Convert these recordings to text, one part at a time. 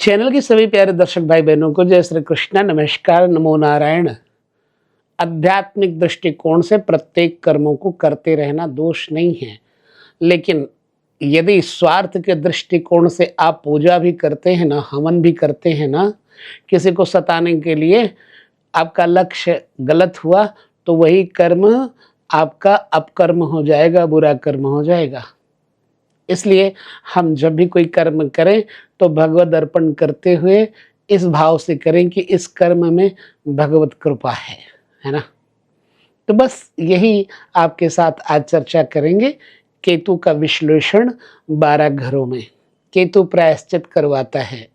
Channel के सभी प्यारे दर्शक भाई बहनों को जय श्री कृष्ण, नमस्कार, नमो नारायण। आध्यात्मिक दृष्टिकोण से प्रत्येक कर्मों को करते रहना दोष नहीं है, लेकिन यदि स्वार्थ के दृष्टिकोण से आप पूजा भी करते हैं ना, हवन भी करते हैं ना, किसी को सताने के लिए, आपका लक्ष्य गलत हुआ तो वही कर्म आपका अपकर्म हो जाएगा, बुरा कर्म हो जाएगा। इसलिए हम जब भी कोई कर्म करें तो भगवद अर्पण करते हुए इस भाव से करें कि इस कर्म में भगवत कृपा है ना। तो बस यही आपके साथ आज चर्चा करेंगे। केतु का विश्लेषण 12 घरों में। केतु प्रायश्चित करवाता है,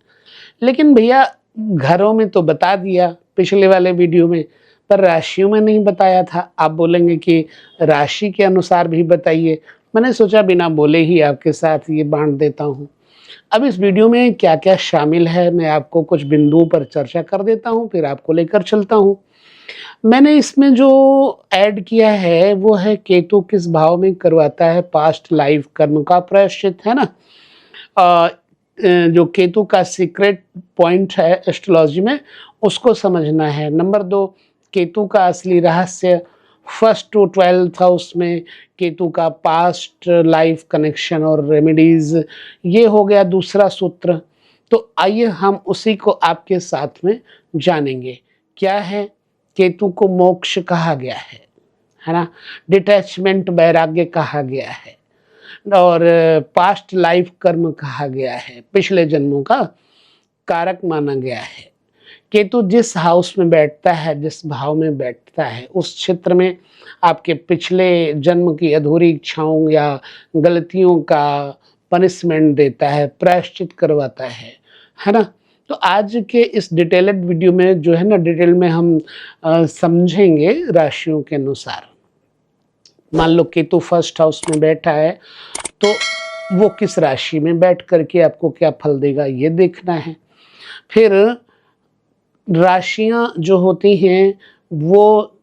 लेकिन भैया घरों में तो बता दिया पिछले वाले वीडियो में, पर राशियों में नहीं बताया था। आप बोलेंगे कि राशि के अनुसार भी बताइए। मैंने सोचा बिना बोले ही आपके साथ ये बांट देता हूँ। अब इस वीडियो में क्या क्या शामिल है मैं आपको कुछ बिंदुओं पर चर्चा कर देता हूँ, फिर आपको लेकर चलता हूँ। मैंने इसमें जो ऐड किया है वो है केतु किस भाव में करवाता है पास्ट लाइफ कर्म का प्रायश्चित, है ना। जो केतु का सीक्रेट पॉइंट है एस्ट्रोलॉजी में, उसको समझना है। नंबर 2, केतु का असली रहस्य, 1st to 12th हाउस में केतु का पास्ट लाइफ कनेक्शन और रेमेडीज, ये हो गया दूसरा सूत्र। तो आइए हम उसी को आपके साथ में जानेंगे। क्या है? केतु को मोक्ष कहा गया है ना, डिटैचमेंट वैराग्य कहा गया है, और पास्ट लाइफ कर्म कहा गया है, पिछले जन्मों का कारक माना गया है। केतु जिस हाउस में बैठता है, जिस भाव में बैठता है, उस क्षेत्र में आपके पिछले जन्म की अधूरी इच्छाओं या गलतियों का पनिशमेंट देता है, प्रायश्चित करवाता है ना। तो आज के इस डिटेल्ड वीडियो में जो है ना, डिटेल में हम समझेंगे राशियों के अनुसार। मान लो केतु 1st हाउस में बैठा है तो वो किस राशि में बैठ करके आपको क्या फल देगा ये देखना है। फिर राशियां जो होती हैं वो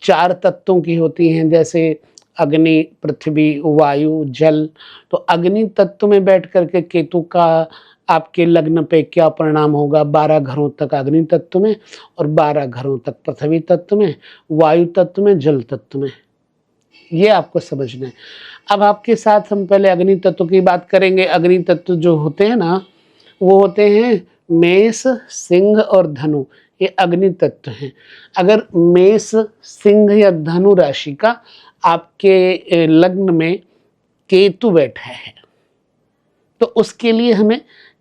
4 तत्वों की होती हैं, जैसे अग्नि, पृथ्वी, वायु, जल। तो अग्नि तत्व में बैठ करके केतु का आपके लग्न पे क्या परिणाम होगा, 12 घरों तक अग्नि तत्व में और 12 घरों तक पृथ्वी तत्व में, वायु तत्व में, जल तत्व में। ये आपको समझना है। अब आपके साथ हम पहले अग्नि तत्व की बात करेंगे। अग्नि तत्व जो होते हैं ना, वो होते हैं मेष, सिंह और धनु। ये अग्नि तत्व हैं। अगर मेष, सिंह या धनु राशि का आपके लग्न में केतु बैठा है तो उसके लिए हमें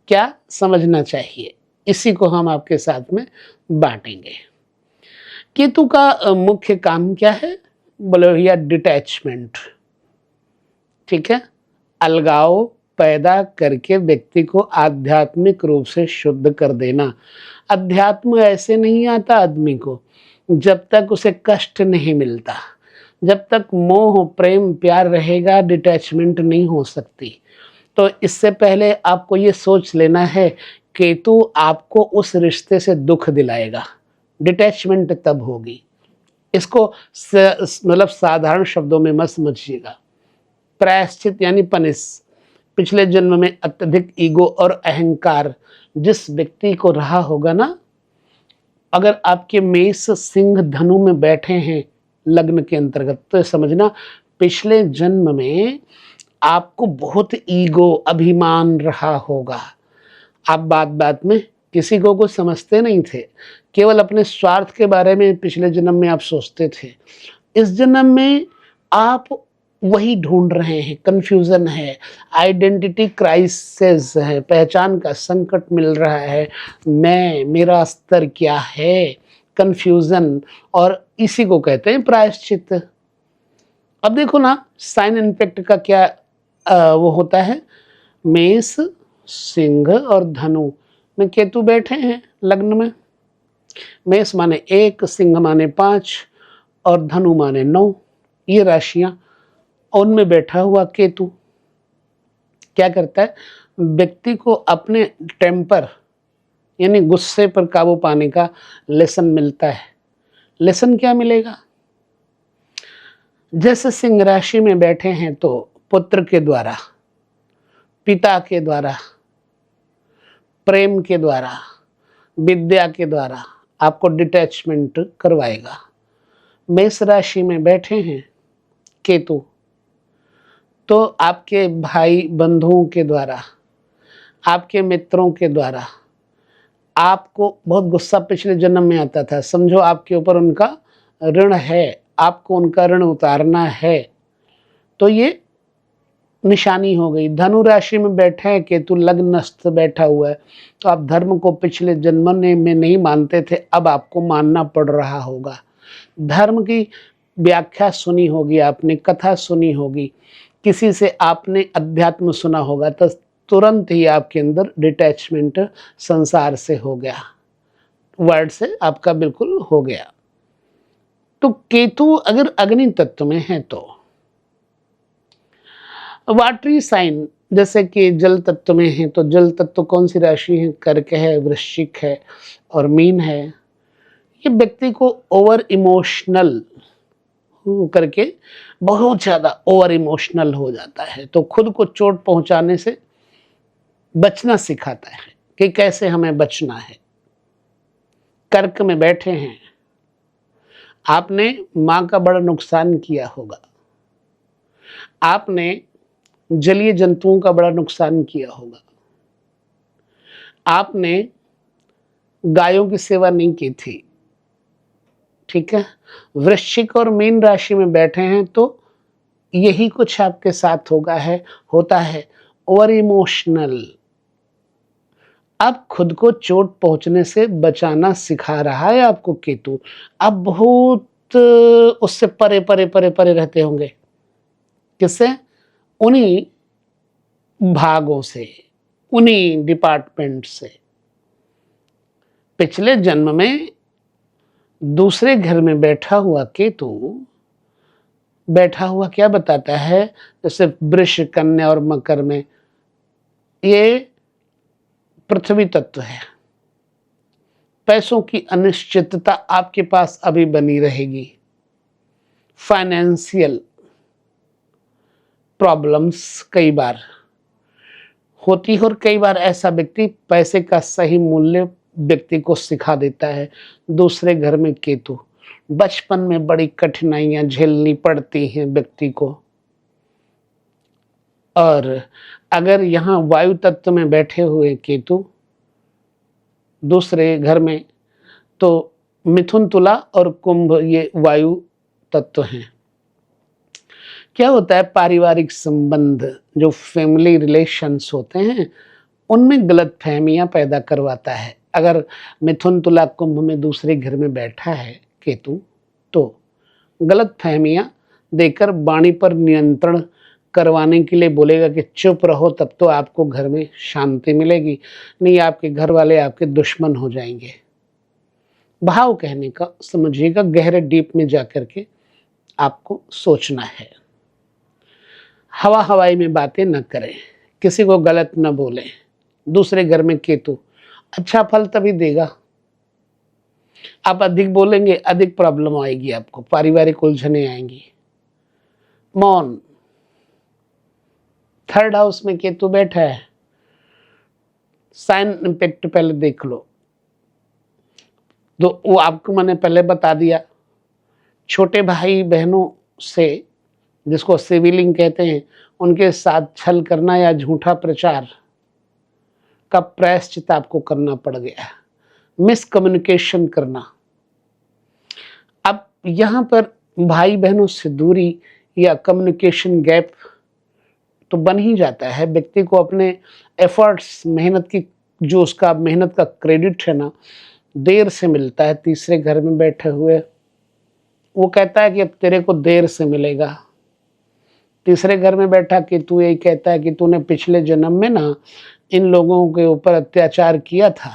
क्या समझना चाहिए, इसी को हम आपके साथ में बांटेंगे। केतु का मुख्य काम क्या है बोले भैया, डिटैचमेंट, ठीक है। अलगाव पैदा करके व्यक्ति को आध्यात्मिक रूप से शुद्ध कर देना। अध्यात्म ऐसे नहीं आता आदमी को जब तक उसे कष्ट नहीं मिलता। जब तक मोह, प्रेम, प्यार रहेगा, डिटैचमेंट नहीं हो सकती। तो इससे पहले आपको ये सोच लेना है, केतु आपको उस रिश्ते से दुख दिलाएगा, डिटैचमेंट तब होगी। इसको मतलब साधारण शब्दों में मत समझिएगा। प्रायश्चित यानी पनिश, पिछले जन्म में अत्यधिक ईगो और अहंकार जिस व्यक्ति को रहा होगा ना, अगर आपके मेष, सिंह, धनु में बैठे हैं लग्न के अंतर्गत, तो समझना पिछले जन्म में आपको बहुत ईगो, अभिमान रहा होगा। आप बात बात में किसी को कुछ समझते नहीं थे, केवल अपने स्वार्थ के बारे में पिछले जन्म में आप सोचते थे। इस जन्म में आप वही ढूंढ रहे हैं, कंफ्यूजन है, आइडेंटिटी क्राइसिस है, पहचान का संकट मिल रहा है, मेरा स्तर क्या है, कंफ्यूजन, और इसी को कहते हैं प्रायश्चित। अब देखो ना, साइन इम्पैक्ट का क्या वो होता है। मेष, सिंह और धनु में केतु बैठे हैं लग्न में। मेष माने 1, सिंह माने 5 और धनु माने 9। ये राशियां, उनमें बैठा हुआ केतु क्या करता है, व्यक्ति को अपने टेम्पर यानी गुस्से पर काबू पाने का लेसन मिलता है। लेसन क्या मिलेगा? जैसे सिंह राशि में बैठे हैं तो पुत्र के द्वारा, पिता के द्वारा प्रेम के द्वारा, विद्या के द्वारा आपको डिटैचमेंट करवाएगा। मेष राशि में बैठे हैं केतु, तो आपके भाई बंधुओं के द्वारा, आपके मित्रों के द्वारा आपको बहुत गुस्सा पिछले जन्म में आता था। समझो आपके ऊपर उनका ऋण है, आपको उनका ऋण उतारना है, तो ये निशानी हो गई। धनु राशि में बैठे हैं केतु, लग्नस्थ बैठा हुआ है, तो आप धर्म को पिछले जन्म में नहीं मानते थे, अब आपको मानना पड़ रहा होगा। धर्म की व्याख्या सुनी होगी आपने, कथा सुनी होगी, किसी से आपने अध्यात्म सुना होगा, तो तुरंत ही आपके अंदर डिटैचमेंट संसार से हो गया, वर्ड से आपका बिल्कुल हो गया। तो केतु अगर अग्नि तत्व में है तो वाटरी साइन, जैसे कि जल तत्व में है, तो जल तत्व कौन सी राशि है? कर्क है, वृश्चिक है और मीन है। ये व्यक्ति को ओवर इमोशनल करके बहुत ज़्यादा ओवर इमोशनल हो जाता है, तो खुद को चोट पहुंचाने से बचना सिखाता है कि कैसे हमें बचना है। कर्क में बैठे हैं, आपने माँ का बड़ा नुकसान किया होगा, आपने जलीय जंतुओं का बड़ा नुकसान किया होगा, आपने गायों की सेवा नहीं की थी, ठीक है। वृश्चिक और मीन राशि में बैठे हैं, तो यही कुछ आपके साथ होता है ओवर इमोशनल। अब खुद को चोट पहुंचने से बचाना सिखा रहा है आपको केतु। आप बहुत उससे परे परे परे परे रहते होंगे। किससे? उन्हीं भागों से, उन्हीं डिपार्टमेंट से। पिछले जन्म में दूसरे घर में बैठा हुआ केतु क्या बताता है? जैसे वृष, कन्या और मकर में ये पृथ्वी तत्व है। पैसों की अनिश्चितता आपके पास अभी बनी रहेगी, फाइनेंशियल प्रॉब्लम्स कई बार होती है, और कई बार ऐसा व्यक्ति पैसे का सही मूल्य व्यक्ति को सिखा देता है। दूसरे घर में केतु, बचपन में बड़ी कठिनाइयां झेलनी पड़ती हैं व्यक्ति को। और अगर यहाँ वायु तत्व में बैठे हुए केतु दूसरे घर में, तो मिथुन, तुला और कुंभ ये वायु तत्व हैं। क्या होता है? पारिवारिक संबंध, जो फैमिली रिलेशंस होते हैं, उनमें गलत फहमियाँ पैदा करवाता है। अगर मिथुन, तुला, कुंभ में दूसरे घर में बैठा है केतु, तो गलत फहमियाँ देकर वाणी पर नियंत्रण करवाने के लिए बोलेगा कि चुप रहो, तब तो आपको घर में शांति मिलेगी, नहीं आपके घर वाले आपके दुश्मन हो जाएंगे। भाव कहने का समझिएगा, गहरे डीप में जाकर के आपको सोचना है। हवा हवाई में बातें न करें, किसी को गलत न बोलें। दूसरे घर में केतु अच्छा फल तभी देगा। आप अधिक बोलेंगे, अधिक प्रॉब्लम आएगी, आपको पारिवारिक उलझने आएंगी। मौन, थर्ड हाउस में केतु बैठा है, साइन इम्पैक्ट पहले देख लो। तो वो आपको मैंने पहले बता दिया, छोटे भाई बहनों से, जिसको सिविलिंग कहते हैं, उनके साथ छल करना या झूठा प्रचार का प्रायश्चित आपको करना पड़ गया, मिसकम्युनिकेशन करना। अब यहाँ पर भाई बहनों से दूरी या कम्युनिकेशन गैप तो बन ही जाता है। व्यक्ति को अपने एफर्ट्स, मेहनत की, जो उसका मेहनत का क्रेडिट है ना, देर से मिलता है। तीसरे घर में बैठे हुए वो कहता है कि अब तेरे को देर से मिलेगा। तीसरे घर में बैठा कि तू यही कहता है कि तूने पिछले जन्म में ना इन लोगों के ऊपर अत्याचार किया था,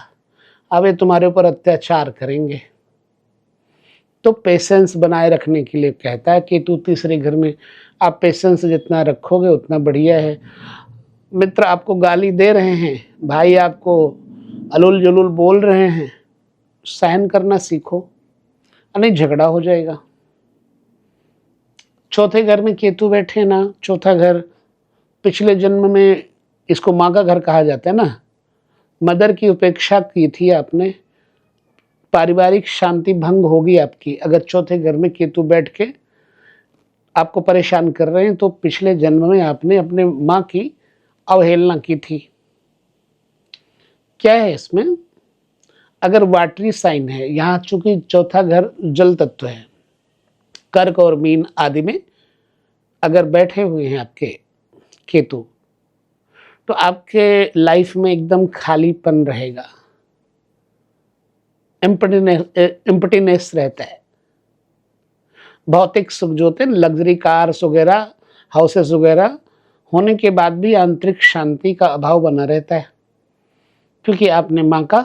अब ये तुम्हारे ऊपर अत्याचार करेंगे। तो पेशेंस बनाए रखने के लिए कहता है कि तू तीसरे घर में, आप पेशेंस जितना रखोगे उतना बढ़िया है। मित्र आपको गाली दे रहे हैं, भाई आपको अलुल जुलुल बोल रहे हैं, सहन करना सीखो, नहीं झगड़ा हो जाएगा। चौथे घर में केतु बैठे ना, चौथा घर पिछले जन्म में, इसको माँ का घर कहा जाता है ना, मदर की उपेक्षा की थी आपने, पारिवारिक शांति भंग होगी आपकी। अगर चौथे घर में केतु बैठ के आपको परेशान कर रहे हैं तो पिछले जन्म में आपने अपने माँ की अवहेलना की थी। क्या है इसमें? अगर वाटरी साइन है, यहाँ चूंकि चौथा घर जल तत्व है, कर्क और मीन आदि में अगर बैठे हुए हैं आपके केतु, तो आपके लाइफ में एकदम खालीपन रहेगा, एम्प्टीनेस रहता है। भौतिक सुख जो होते हैं, लग्जरी कार्स वगैरह, हाउसेस वगैरह होने के बाद भी आंतरिक शांति का अभाव बना रहता है, क्योंकि आपने माँ का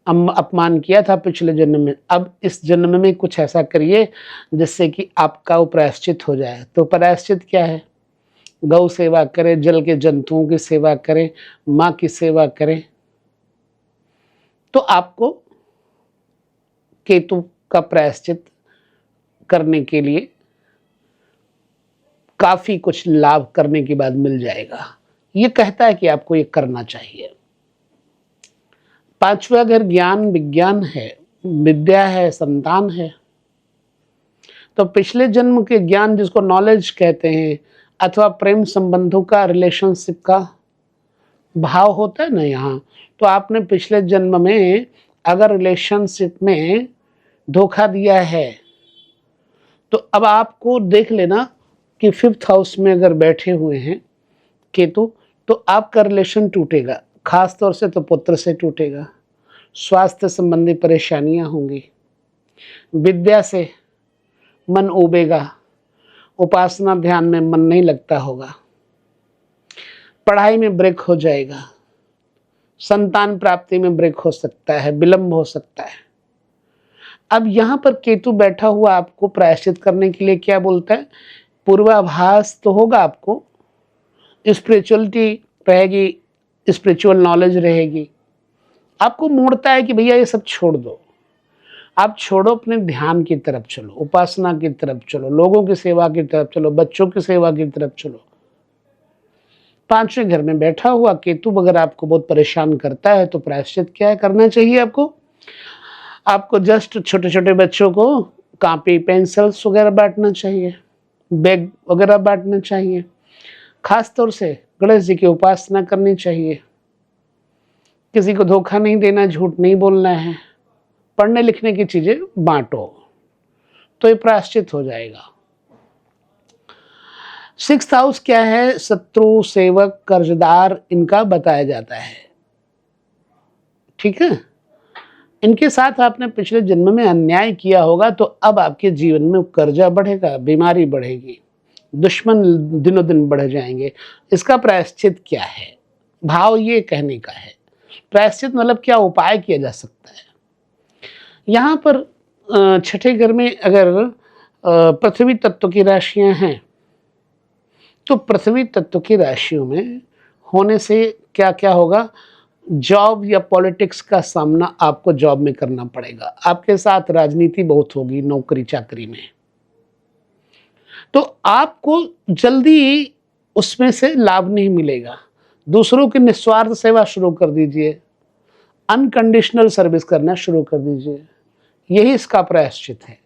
अपमान किया था पिछले जन्म में। अब इस जन्म में कुछ ऐसा करिए जिससे कि आपका वो प्रायश्चित हो जाए। तो प्रायश्चित क्या है? गौ सेवा करें, जल के जंतुओं की सेवा करें, माँ की सेवा करें, तो आपको केतु का प्रायश्चित करने के लिए काफी कुछ लाभ करने के बाद मिल जाएगा। ये कहता है कि आपको ये करना चाहिए। पांचवा घर ज्ञान विज्ञान है, विद्या है, संतान है। तो पिछले जन्म के ज्ञान जिसको नॉलेज कहते हैं, अथवा प्रेम संबंधों का, रिलेशनशिप का भाव होता है ना यहाँ, तो आपने पिछले जन्म में अगर रिलेशनशिप में धोखा दिया है तो अब आपको देख लेना कि 5th हाउस में अगर बैठे हुए हैं केतु, तो आपका रिलेशन टूटेगा। खास तौर से तो पुत्र से टूटेगा, स्वास्थ्य संबंधी परेशानियां होंगी, विद्या से मन उबेगा, उपासना ध्यान में मन नहीं लगता होगा, पढ़ाई में ब्रेक हो जाएगा, संतान प्राप्ति में ब्रेक हो सकता है, विलंब हो सकता है। अब यहाँ पर केतु बैठा हुआ आपको प्रायश्चित करने के लिए क्या बोलता है? पूर्वाभास तो होगा आपको, स्पिरिचुअलिटी रहेगी, स्पिरिचुअल नॉलेज रहेगी, आपको मोड़ता है कि भैया ये सब छोड़ दो, आप छोड़ो, अपने ध्यान की तरफ चलो, उपासना की तरफ चलो, लोगों की सेवा की तरफ चलो, बच्चों की सेवा की तरफ चलो। 5वें घर में बैठा हुआ केतु अगर आपको बहुत परेशान करता है तो प्रायश्चित क्या है करना चाहिए आपको? आपको जस्ट छोटे छोटे बच्चों को कॉपी पेंसिल्स वगैरह बांटना चाहिए, बैग वगैरह बांटना चाहिए, खास तौर से गणेश जी की उपासना करनी चाहिए, किसी को धोखा नहीं देना, झूठ नहीं बोलना है, पढ़ने लिखने की चीजें बांटो, तो ये प्रायश्चित हो जाएगा। 6th हाउस क्या है? शत्रु, सेवक, कर्जदार, इनका बताया जाता है। ठीक है, इनके साथ आपने पिछले जन्म में अन्याय किया होगा, तो अब आपके जीवन में कर्जा बढ़ेगा, बीमारी बढ़ेगी, दुश्मन दिनों दिन बढ़ जाएंगे। इसका प्रायश्चित क्या है? भाव ये कहने का है, प्रायश्चित मतलब क्या उपाय किया जा सकता है। यहाँ पर 6ठे घर में अगर पृथ्वी तत्व की राशियां हैं, तो पृथ्वी तत्व की राशियों में होने से क्या क्या होगा? जॉब या पॉलिटिक्स का सामना आपको जॉब में करना पड़ेगा, आपके साथ राजनीति बहुत होगी नौकरी चाकरी में, तो आपको जल्दी उसमें से लाभ नहीं मिलेगा। दूसरों की निस्वार्थ सेवा शुरू कर दीजिए, अनकंडीशनल सर्विस करना शुरू कर दीजिए, यही इसका प्रायश्चित है।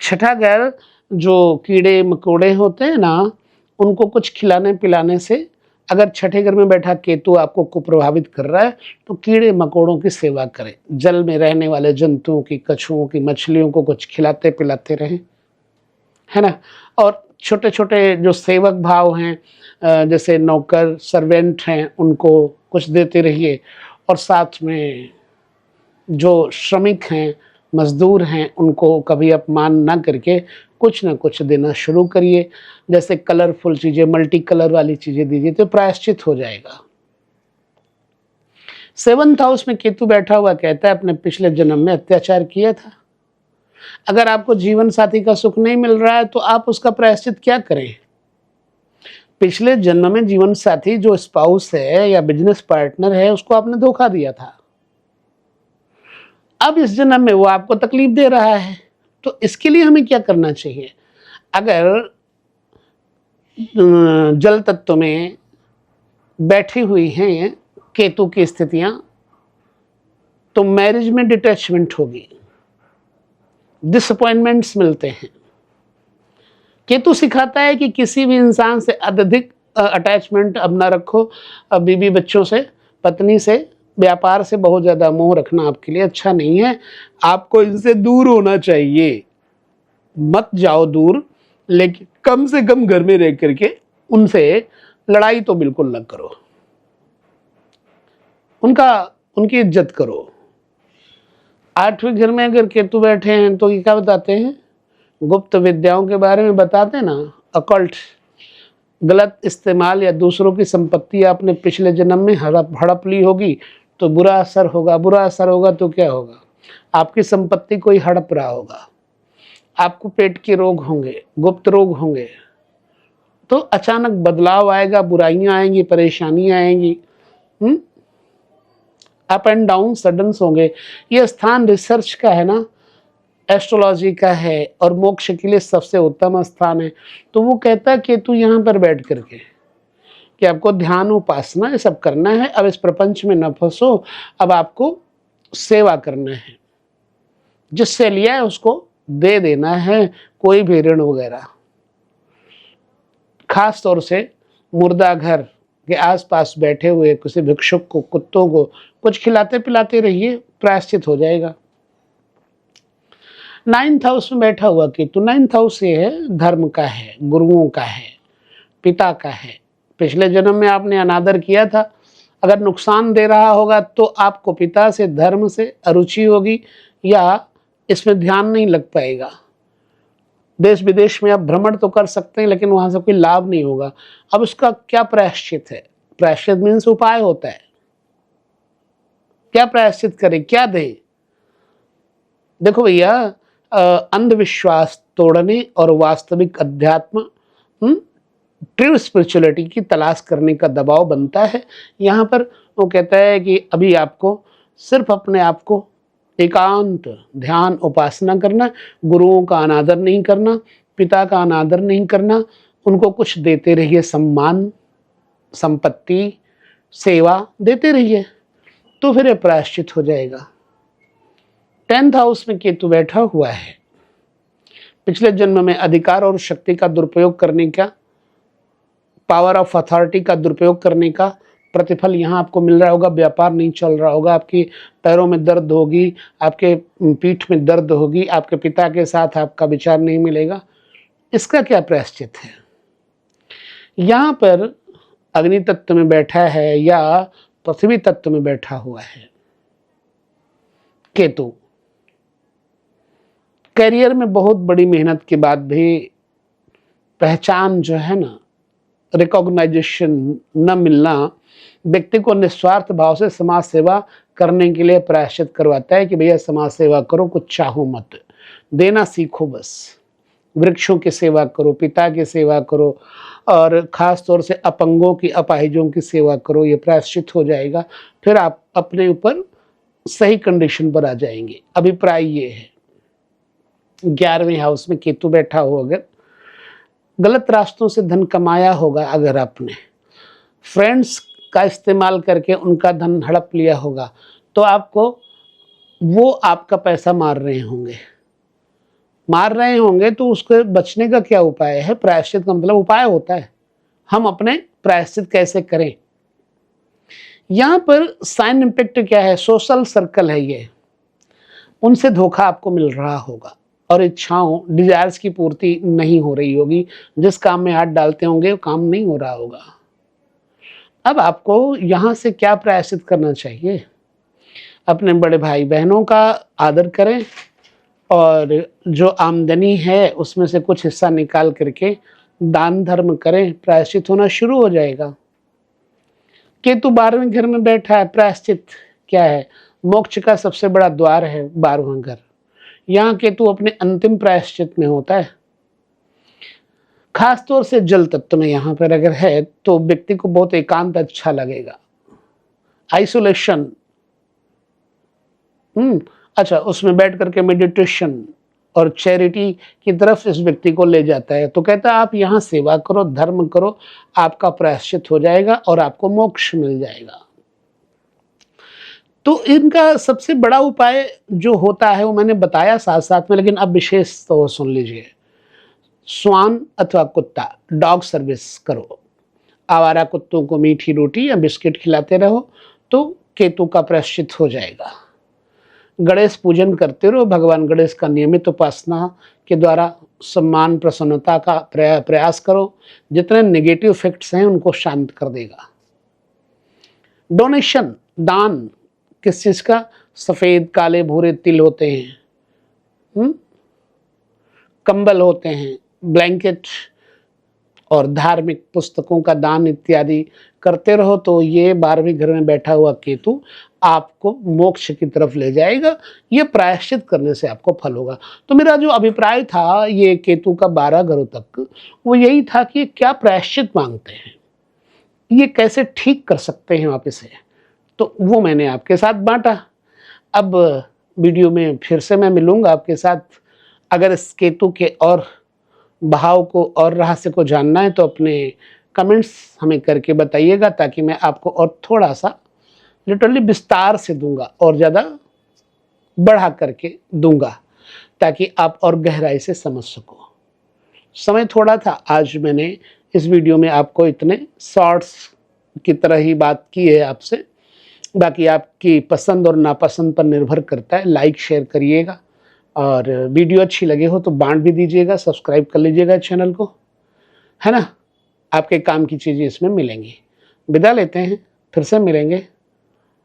6ठा घर जो कीड़े मकोड़े होते हैं ना, उनको कुछ खिलाने पिलाने से, अगर 6ठे घर में बैठा केतु आपको कुप्रभावित कर रहा है तो कीड़े मकोड़ों की सेवा करें, जल में रहने वाले जंतुओं की, कछुओं की, मछलियों को कुछ खिलाते पिलाते रहें, है ना। और छोटे छोटे जो सेवक भाव हैं, जैसे नौकर सर्वेंट हैं, उनको कुछ देते रहिए, और साथ में जो श्रमिक हैं, मजदूर हैं, उनको कभी अपमान ना करके कुछ ना कुछ देना शुरू करिए, जैसे कलरफुल चीजें, मल्टी कलर वाली चीजें दीजिए, तो प्रायश्चित हो जाएगा। 7th हाउस में केतु बैठा हुआ कहता है अपने पिछले जन्म में अत्याचार किया था। अगर आपको जीवन साथी का सुख नहीं मिल रहा है तो आप उसका प्रायश्चित क्या करें? पिछले जन्म में जीवन साथी जो स्पाउस है या बिजनेस पार्टनर है, उसको आपने धोखा दिया था, अब इस जन्म में वो आपको तकलीफ दे रहा है, तो इसके लिए हमें क्या करना चाहिए? अगर जल तत्व में बैठी हुई हैं केतु की स्थितियां, तो मैरिज में डिटैचमेंट होगी, डिसअपॉइंटमेंट्स मिलते हैं। केतु सिखाता है कि किसी भी इंसान से अत्यधिक अटैचमेंट अब ना रखो, बीवी बच्चों से, पत्नी से, व्यापार से बहुत ज़्यादा मोह रखना आपके लिए अच्छा नहीं है। आपको इनसे दूर होना चाहिए, मत जाओ दूर, लेकिन कम से कम घर में रह करके उनसे लड़ाई तो बिल्कुल न करो, उनकी इज्जत करो। 8वें घर में अगर केतु बैठे हैं तो ये क्या बताते हैं? गुप्त विद्याओं के बारे में बताते हैं ना, अकल्ट, गलत इस्तेमाल या दूसरों की संपत्ति आपने पिछले जन्म में हड़प ली होगी तो बुरा असर होगा। बुरा असर होगा तो क्या होगा? आपकी संपत्ति कोई हड़प रहा होगा, आपको पेट के रोग होंगे, गुप्त रोग होंगे, तो अचानक बदलाव आएगा, बुराइयां आएंगी, परेशानियां आएंगी, अप एंड डाउन सडन होंगे। ये स्थान रिसर्च का है ना, एस्ट्रोलॉजी का है और मोक्ष के लिए सबसे उत्तम स्थान है। तो वो कहता है कि तू यहाँ पर बैठ करके कि आपको ध्यान उपासना ये सब करना है, अब इस प्रपंच में न फंसो, अब आपको सेवा करना है, जिससे लिया है उसको दे देना है, कोई भी ऋण वगैरह। खास तौर से मुर्दा घर के आसपास बैठे हुए किसी भिक्षुक को, कुत्तों को कुछ खिलाते पिलाते रहिए, प्रायश्चित हो जाएगा। 9th हाउस में बैठा हुआ केतु, 9th हाउस ये है धर्म का है, गुरुओं का है, पिता का है। पिछले जन्म में आपने अनादर किया था, अगर नुकसान दे रहा होगा तो आपको पिता से, धर्म से अरुचि होगी या इसमें ध्यान नहीं लग पाएगा। देश विदेश में आप भ्रमण तो कर सकते हैं लेकिन वहां से कोई लाभ नहीं होगा। अब उसका क्या प्रायश्चित है? प्रायश्चित मीन्स उपाय होता है। क्या प्रायश्चित करें, क्या दें? देखो भैया, अंधविश्वास तोड़ने और वास्तविक अध्यात्म, ट्रू स्पिरिचुअलिटी की तलाश करने का दबाव बनता है। यहाँ पर वो कहता है कि अभी आपको सिर्फ अपने आप को एकांत ध्यान उपासना करना, गुरुओं का अनादर नहीं करना, पिता का अनादर नहीं करना, उनको कुछ देते रहिए, सम्मान, संपत्ति, सेवा देते रहिए, तो फिर ये प्रायश्चित हो जाएगा। 10th हाउस में केतु बैठा हुआ है, पिछले जन्म में अधिकार और शक्ति का दुरुपयोग करने का, पावर ऑफ अथॉरिटी का दुरुपयोग करने का प्रतिफल यहाँ आपको मिल रहा होगा। व्यापार नहीं चल रहा होगा, आपकी पैरों में दर्द होगी, आपके पीठ में दर्द होगी, आपके पिता के साथ आपका विचार नहीं मिलेगा। इसका क्या प्रायश्चित है? यहाँ पर अग्नि तत्व में बैठा है या पृथ्वी तत्व में बैठा हुआ है केतु, करियर में बहुत बड़ी मेहनत के बाद भी पहचान जो है ना, रिकॉग्नाइजेशन न मिलना, व्यक्ति को निस्वार्थ भाव से समाज सेवा करने के लिए प्रायश्चित करवाता है कि भैया समाज सेवा करो, कुछ चाहो मत, देना सीखो, बस वृक्षों की सेवा करो, पिता की सेवा करो, और ख़ास तौर से अपंगों की, अपाहिजों की सेवा करो। ये प्रायश्चित हो जाएगा, फिर आप अपने ऊपर सही कंडीशन पर आ जाएंगे। अभिप्राय ये है। 11वें हाउस में केतु बैठा हो, अगर गलत रास्तों से धन कमाया होगा, अगर आपने फ्रेंड्स का इस्तेमाल करके उनका धन हड़प लिया होगा, तो आपको वो आपका पैसा मार रहे होंगे, तो उसके बचने का क्या उपाय है? प्रायश्चित का मतलब उपाय होता है, हम अपने प्रायश्चित कैसे करें। यहाँ पर साइन इम्पैक्ट क्या है? सोशल सर्कल है ये, उनसे धोखा आपको मिल रहा होगा और इच्छाओं, डिजायर्स की पूर्ति नहीं हो रही होगी। जिस काम में हाथ डालते होंगे वो काम नहीं हो रहा होगा। अब आपको यहाँ से क्या प्रायश्चित करना चाहिए? अपने बड़े भाई बहनों का आदर करें और जो आमदनी है उसमें से कुछ हिस्सा निकाल करके दान धर्म करें, प्रायश्चित होना शुरू हो जाएगा। केतु 12वें घर में बैठा है, प्रायश्चित क्या है? मोक्ष का सबसे बड़ा द्वार है 12वां घर। यहाँ केतु अपने अंतिम प्रायश्चित में होता है। खास तौर से जल तत्व में यहाँ पर अगर है तो व्यक्ति को बहुत एकांत अच्छा लगेगा, आइसोलेशन। अच्छा, उसमें बैठ करके मेडिटेशन, और चैरिटी की तरफ इस व्यक्ति को ले जाता है। तो कहता है आप यहाँ सेवा करो, धर्म करो, आपका प्रायश्चित हो जाएगा और आपको मोक्ष मिल जाएगा। तो इनका सबसे बड़ा उपाय जो होता है वो मैंने बताया साथ साथ में, लेकिन अब विशेष तो सुन लीजिए। श्वान अथवा कुत्ता, डॉग सर्विस करो, आवारा कुत्तों को मीठी रोटी या बिस्किट खिलाते रहो तो केतु का प्रायश्चित हो जाएगा। गणेश पूजन करते रहो, भगवान गणेश का नियमित उपासना के द्वारा सम्मान प्रसन्नता का प्रयास करो, जितने नेगेटिव इफेक्ट्स हैं उनको शांत कर देगा। डोनेशन, दान किस चीज का? सफेद काले भूरे तिल होते हैं, कंबल होते हैं, ब्लैंकेट और धार्मिक पुस्तकों का दान इत्यादि करते रहो तो ये 12वें घर में बैठा हुआ केतु आपको मोक्ष की तरफ ले जाएगा। ये प्रायश्चित करने से आपको फल होगा। तो मेरा जो अभिप्राय था ये केतु का 12 घरों तक, वो यही था कि क्या प्रायश्चित मांगते हैं, ये कैसे ठीक कर सकते हैं आप इसे, तो वो मैंने आपके साथ बांटा। अब वीडियो में फिर से मैं मिलूंगा आपके साथ। अगर इस केतु के और भाव को और रहस्य को जानना है तो अपने कमेंट्स हमें करके बताइएगा, ताकि मैं आपको और थोड़ा सा लिटरली विस्तार से दूंगा और ज़्यादा बढ़ा करके दूंगा, ताकि आप और गहराई से समझ सको। समय थोड़ा था, आज मैंने इस वीडियो में आपको इतने शॉर्ट्स की तरह ही बात की है आपसे। बाकी आपकी पसंद और नापसंद पर निर्भर करता है। लाइक शेयर करिएगा और वीडियो अच्छी लगे हो तो बांट भी दीजिएगा, सब्सक्राइब कर लीजिएगा चैनल को, है ना। आपके काम की चीज़ें इसमें मिलेंगी। विदा लेते हैं, फिर से मिलेंगे।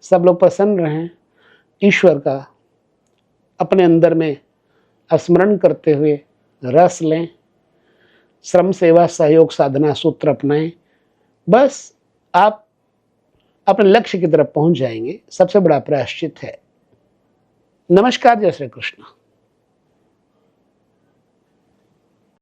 सब लोग प्रसन्न रहें, ईश्वर का अपने अंदर में स्मरण करते हुए रस लें, श्रम सेवा सहयोग साधना सूत्र अपनाएं, बस आप अपने लक्ष्य की तरफ पहुंच जाएंगे। सबसे बड़ा प्रायश्चित है। नमस्कार, जय श्री कृष्ण।